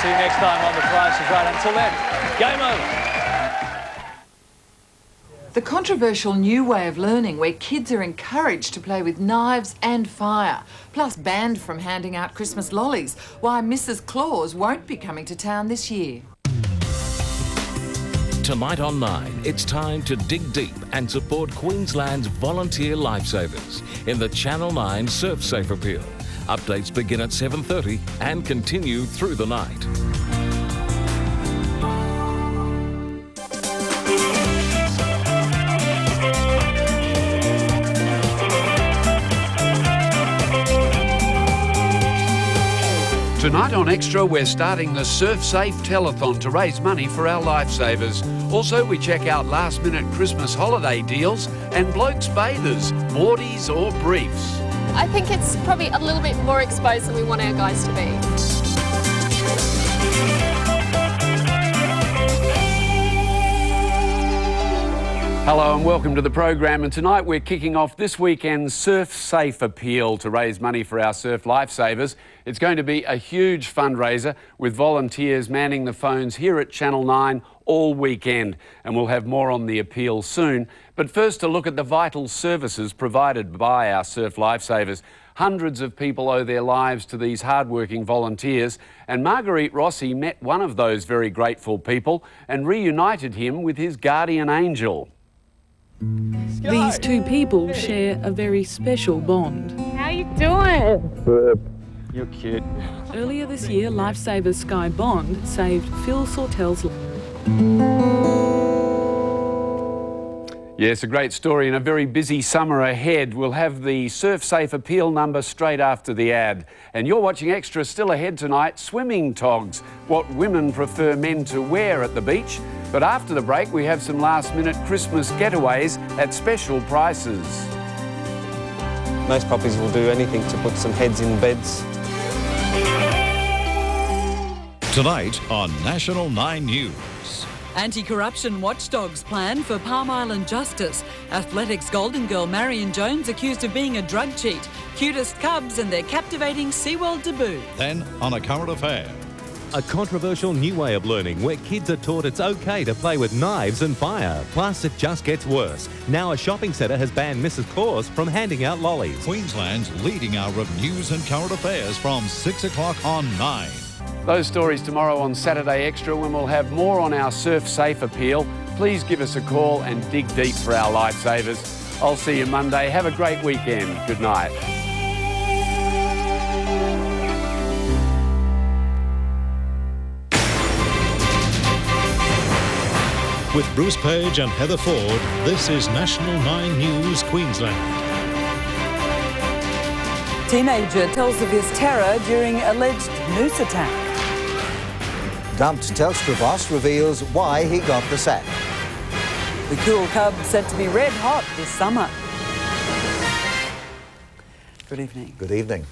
See you next time on The Price is Right. Until then, game over. The controversial new way of learning where kids are encouraged to play with knives and fire, plus banned from handing out Christmas lollies, why Mrs. Claus won't be coming to town this year. Tonight on 9, it's time to dig deep and support Queensland's volunteer lifesavers in the Channel 9 Surf Safe Appeal. Updates begin at 7:30 and continue through the night. Tonight on Extra, we're starting the Surf Safe Telethon to raise money for our lifesavers. Also, we check out last-minute Christmas holiday deals and blokes bathers, boardies or briefs. I think it's probably a little bit more exposed than we want our guys to be. Hello and welcome to the program, and tonight we're kicking off this weekend's Surf Safe Appeal to raise money for our surf lifesavers. It's going to be a huge fundraiser with volunteers manning the phones here at Channel 9 all weekend, and we'll have more on the appeal soon. But first, to look at the vital services provided by our surf lifesavers. Hundreds of people owe their lives to these hard-working volunteers, and Marguerite Rossi met one of those very grateful people and reunited him with his guardian angel. These two people share a very special bond. How you doing? You're cute. Earlier this year, lifesaver Sky Bond saved Phil Sortel's life. Yes, a great story and a very busy summer ahead. We'll have the Surf Safe Appeal number straight after the ad. And you're watching Extra. Still ahead tonight, swimming togs, what women prefer men to wear at the beach. But after the break, we have some last-minute Christmas getaways at special prices. Most puppies will do anything to put some heads in beds. Tonight on National 9 News. Anti-corruption watchdogs plan for Palm Island justice. Athletics golden girl Marion Jones accused of being a drug cheat. Cutest cubs and their captivating SeaWorld debut. Then on a current affair. A controversial new way of learning where kids are taught it's okay to play with knives and fire. Plus, it just gets worse. Now a shopping centre has banned Mrs. Claus from handing out lollies. Queensland's leading hour of news and current affairs from 6 o'clock on 9. Those stories tomorrow on Saturday Extra, when we'll have more on our Surf Safe Appeal. Please give us a call and dig deep for our lifesavers. I'll see you Monday. Have a great weekend. Good night. With Bruce Paige and Heather Foord, this is National 9 News Queensland. Teenager tells of his terror during alleged noose attack. Dumped Telstra boss reveals why he got the sack. The cool cub said to be red hot this summer. Good evening. Good evening.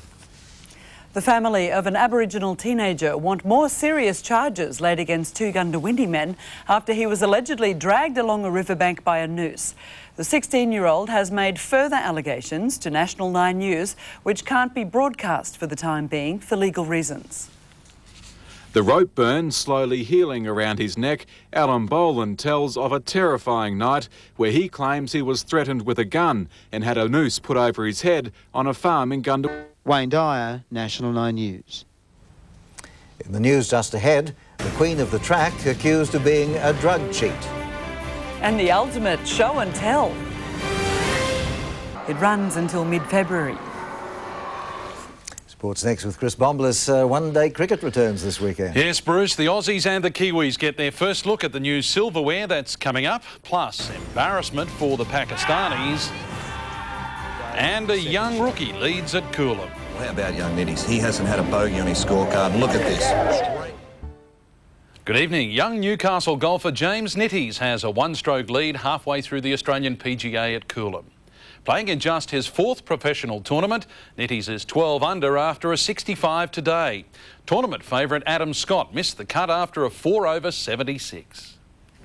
The family of an Aboriginal teenager want more serious charges laid against two Gundawindi men after he was allegedly dragged along a riverbank by a noose. The 16-year-old has made further allegations to National 9 News, which can't be broadcast for the time being for legal reasons. The rope burn slowly healing around his neck, Alan Boland tells of a terrifying night where he claims he was threatened with a gun and had a noose put over his head on a farm in Gundawindi. Wayne Dyer, National 9 News. In the news just ahead, the Queen of the Track accused of being a drug cheat. And the ultimate show and tell. It runs until mid-February. Sports next with Chris Bombless. One-day cricket returns this weekend. Yes, Bruce, the Aussies and the Kiwis get their first look at the new silverware that's coming up. Plus, embarrassment for the Pakistanis. And a young rookie leads at Coolum. How about young Nitties? He hasn't had a bogey on his scorecard. Look at this. Good evening. Young Newcastle golfer James Nitties has a one-stroke lead halfway through the Australian PGA at Coolum. Playing in just his fourth professional tournament, Nitties is 12 under after a 65 today. Tournament favourite Adam Scott missed the cut after a 4-over 76.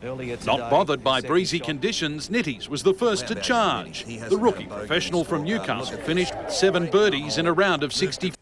Not bothered by breezy conditions, Nitties was the first to charge. The rookie professional from Newcastle finished 7 birdies in a round of 60.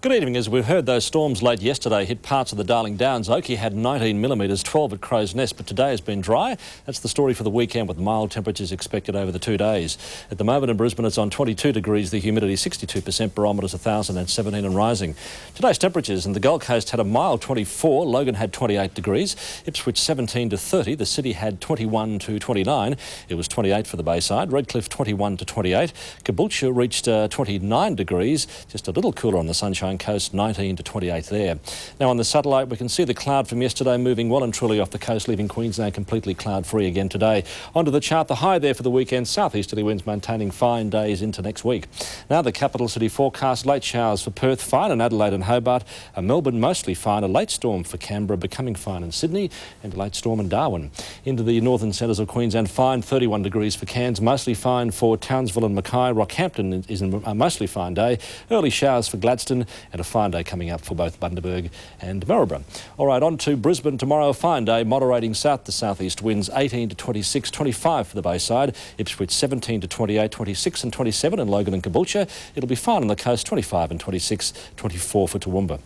Good evening. As we've heard, those storms late yesterday hit parts of the Darling Downs. Oakey had 19 millimetres, 12 at Crow's Nest, but today has been dry. That's the story for the weekend, with mild temperatures expected over the 2 days. At the moment in Brisbane, it's on 22 degrees, the humidity 62%, barometer's 1,017 and rising. Today's temperatures in the Gold Coast had a mild 24, Logan had 28 degrees, Ipswich 17 to 30, the city had 21 to 29, it was 28 for the Bayside, Redcliffe 21 to 28, Caboolture reached 29 degrees, just a little cooler on the Sunshine Coast, 19 to 28 there. Now on the satellite we can see the cloud from yesterday moving well and truly off the coast, leaving Queensland completely cloud free again today. Onto the chart, the high there for the weekend, southeasterly winds maintaining fine days into next week. Now the capital city forecast, late showers for Perth, fine in Adelaide and Hobart, Melbourne mostly fine, a late storm for Canberra, becoming fine in Sydney, and a late storm in Darwin. Into the northern centres of Queensland, fine 31 degrees for Cairns, mostly fine for Townsville and Mackay. Rockhampton is a mostly fine day, early showers for Gladstone, and a fine day coming up for both Bundaberg and Marlborough. All right, on to Brisbane tomorrow, a fine day, moderating south to southeast winds, 18 to 26, 25 for the Bayside, Ipswich 17 to 28, 26 and 27 in Logan and Caboolture. It'll be fine on the coast, 25 and 26, 24 for Toowoomba.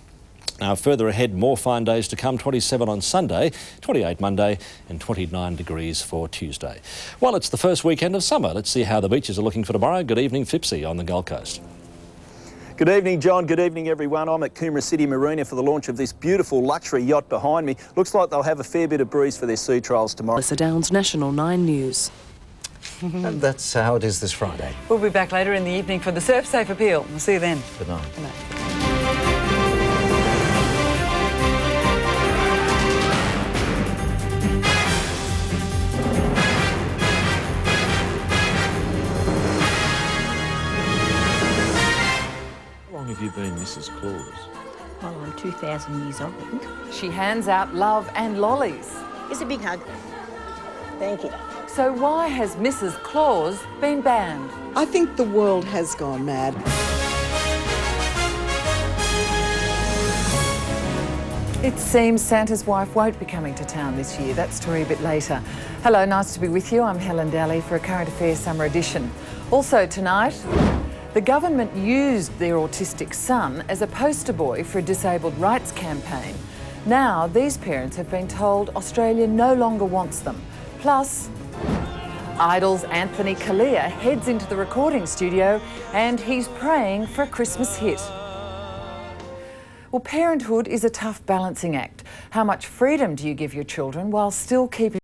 Now further ahead, more fine days to come, 27 on Sunday, 28 Monday and 29 degrees for Tuesday. Well, it's the first weekend of summer. Let's see how the beaches are looking for tomorrow. Good evening, Fipsy on the Gold Coast. Good evening, John. Good evening, everyone. I'm at Coomera City Marina for the launch of this beautiful luxury yacht behind me. Looks like they'll have a fair bit of breeze for their sea trials tomorrow. Melissa Downs, National 9 News. And that's how it is this Friday. We'll be back later in the evening for the Surf Safe Appeal. We'll see you then. Good night. Good night. How long have you been Mrs. Claus? Well, I'm 2,000 years old. She hands out love and lollies. Here's a big hug. Thank you. So why has Mrs. Claus been banned? I think the world has gone mad. It seems Santa's wife won't be coming to town this year. That story a bit later. Hello, nice to be with you. I'm Helen Daly for a Current Affairs Summer Edition. Also tonight, the government used their autistic son as a poster boy for a disabled rights campaign. Now these parents have been told Australia no longer wants them. Plus, Idol's Anthony Kalia heads into the recording studio and he's praying for a Christmas hit. Well, parenthood is a tough balancing act. How much freedom do you give your children while still keeping